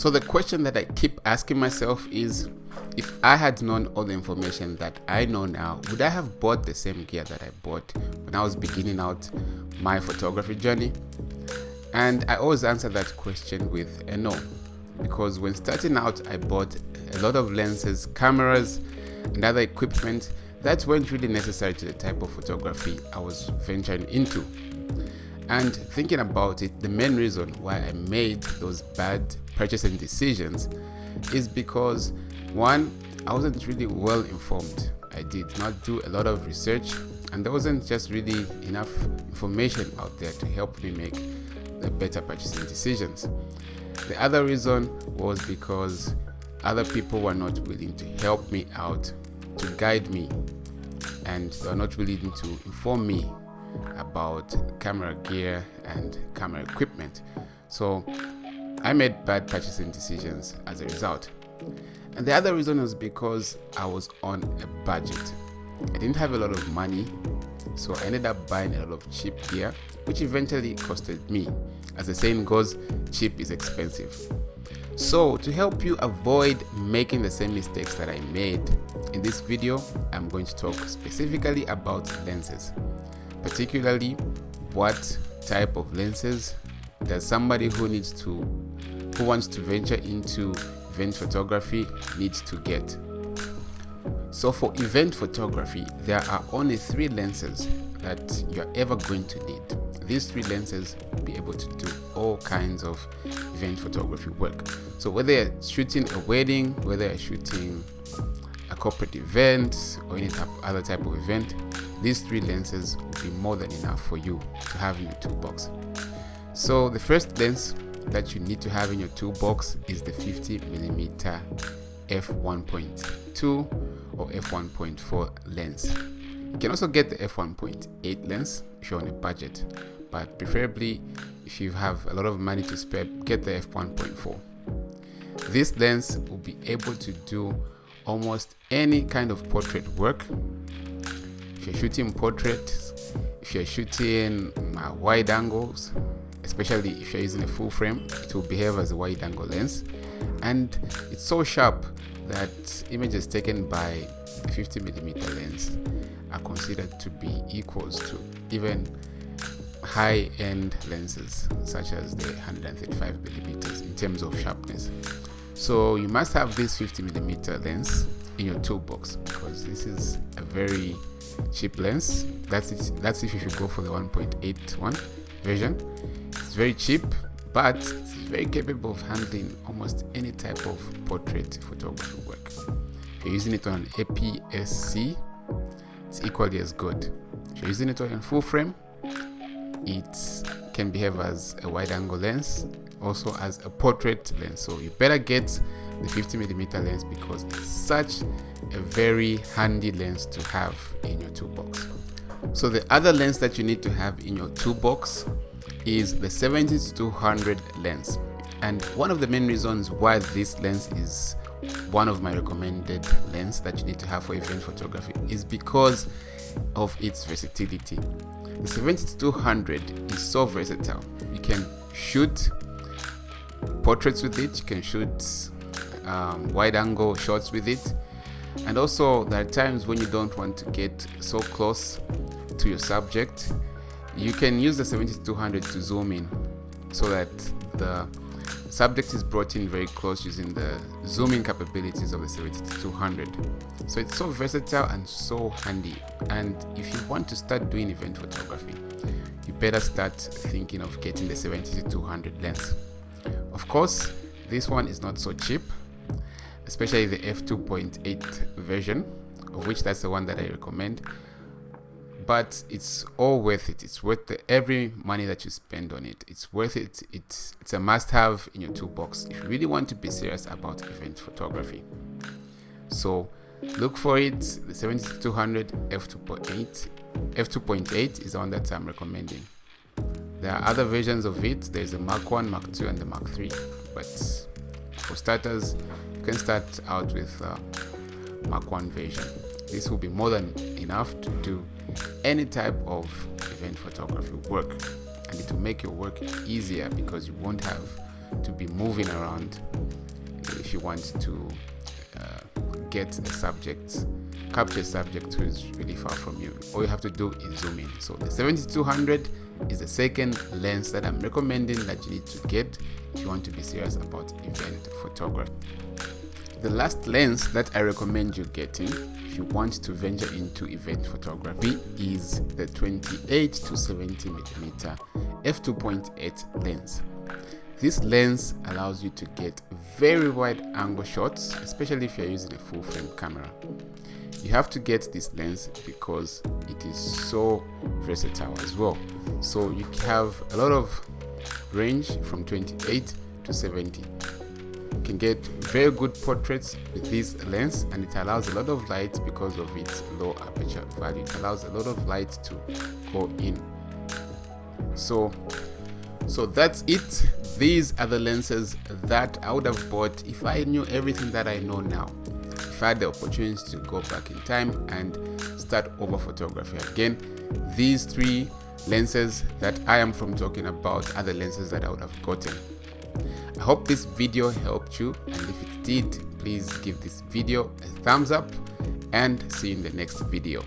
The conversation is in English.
So the question that I keep asking myself is, if I had known all the information that I know now, would I have bought the same gear that I bought when I was beginning out my photography journey? And I always answer that question with a no, because when starting out, I bought a lot of lenses, cameras, and other equipment that weren't really necessary to the type of photography I was venturing into. And thinking about it, the main reason why I made those bad purchasing decisions is because, one, I wasn't really well informed. I did not do a lot of research, and there wasn't just really enough information out there to help me make the better purchasing decisions. The other reason was because other people were not willing to help me out, to guide me, and they were not willing to inform me about camera gear and camera equipment. So I made bad purchasing decisions as a result. And the other reason was because I was on a budget. I didn't have a lot of money, so I ended up buying a lot of cheap gear, which eventually costed me. As the saying goes, cheap is expensive. So to help you avoid making the same mistakes that I made, in this video, I'm going to talk specifically about lenses. Particularly, what type of lenses does somebody who wants to venture into event photography needs to get. So for event photography, there are only 3 lenses that you're ever going to need. These 3 lenses will be able to do all kinds of event photography work. So whether you're shooting a wedding, whether you're shooting a corporate event or any other type of event, these 3 lenses will be more than enough for you to have in your toolbox. So the first lens that you need to have in your toolbox is the 50mm f1.2 or f1.4 lens. You can also get the f1.8 lens if you're on a budget, but preferably if you have a lot of money to spare, get the f1.4. This lens will be able to do almost any kind of portrait work. If you're shooting portraits, if you're shooting wide angles, especially if you're using a full frame, it will behave as a wide angle lens, and it's so sharp that images taken by a 50mm lens are considered to be equals to even high-end lenses such as the 135mm in terms of sharpness. So you must have this 50mm lens in your toolbox, because this is a very cheap lens. That's if you go for the 1.81 version. It's very cheap, but it's very capable of handling almost any type of portrait photography work. If you're using it on an APS-C, it's equally as good. If you're using it on a full frame, it can behave as a wide angle lens, also as a portrait lens. So you better get the 50mm lens, because it's such a very handy lens to have in your toolbox. So the other lens that you need to have in your toolbox is the 70-200 lens. And one of the main reasons why this lens is one of my recommended lenses that you need to have for event photography is because of its versatility. The 70-200 is so versatile. You can shoot portraits with it, you can shoot wide angle shots with it, and also there are times when you don't want to get so close to your subject. You can use the 70-200 to zoom in so that the subject is brought in very close using the zooming capabilities of the 70-200. So it's so versatile and so handy. And if you want to start doing event photography, you better start thinking of getting the 70-200 lens. Of course, this one is not so cheap, especially the f2.8 version, of which that's the one that I recommend. But it's all worth it. It's worth every money that you spend on it. It's worth it. It's a must-have in your toolbox if you really want to be serious about event photography. So look for it. The 70-200 f2.8. f2.8 is the one that I'm recommending. There are other versions of it. There's the Mark 1, Mark 2, and the Mark 3. But for starters, you can start out with Mark 1 version. This will be more than enough to do any type of event photography work, and it will make your work easier because you won't have to be moving around if you want to get a subject, capture a subject who is really far from you. All you have to do is zoom in. So the 7200 is the second lens that I'm recommending that you need to get if you want to be serious about event photography. The last lens that I recommend you getting if you want to venture into event photography is the 28 to 70 millimeter f2.8 lens. This lens allows you to get very wide angle shots, especially if you're using a full frame camera. You have to get this lens because it is so versatile as well. So you have a lot of range from 28 to 70. You can get very good portraits with this lens, and it allows a lot of light because of its low aperture value. It allows a lot of light to go in. So that's it. These are the lenses that I would have bought if I knew everything that I know now. If I had the opportunity to go back in time and start over photography again, these three lenses that I am talking about are the lenses that I would have gotten. I hope this video helped you, and if it did, please give this video a thumbs up and see you in the next video.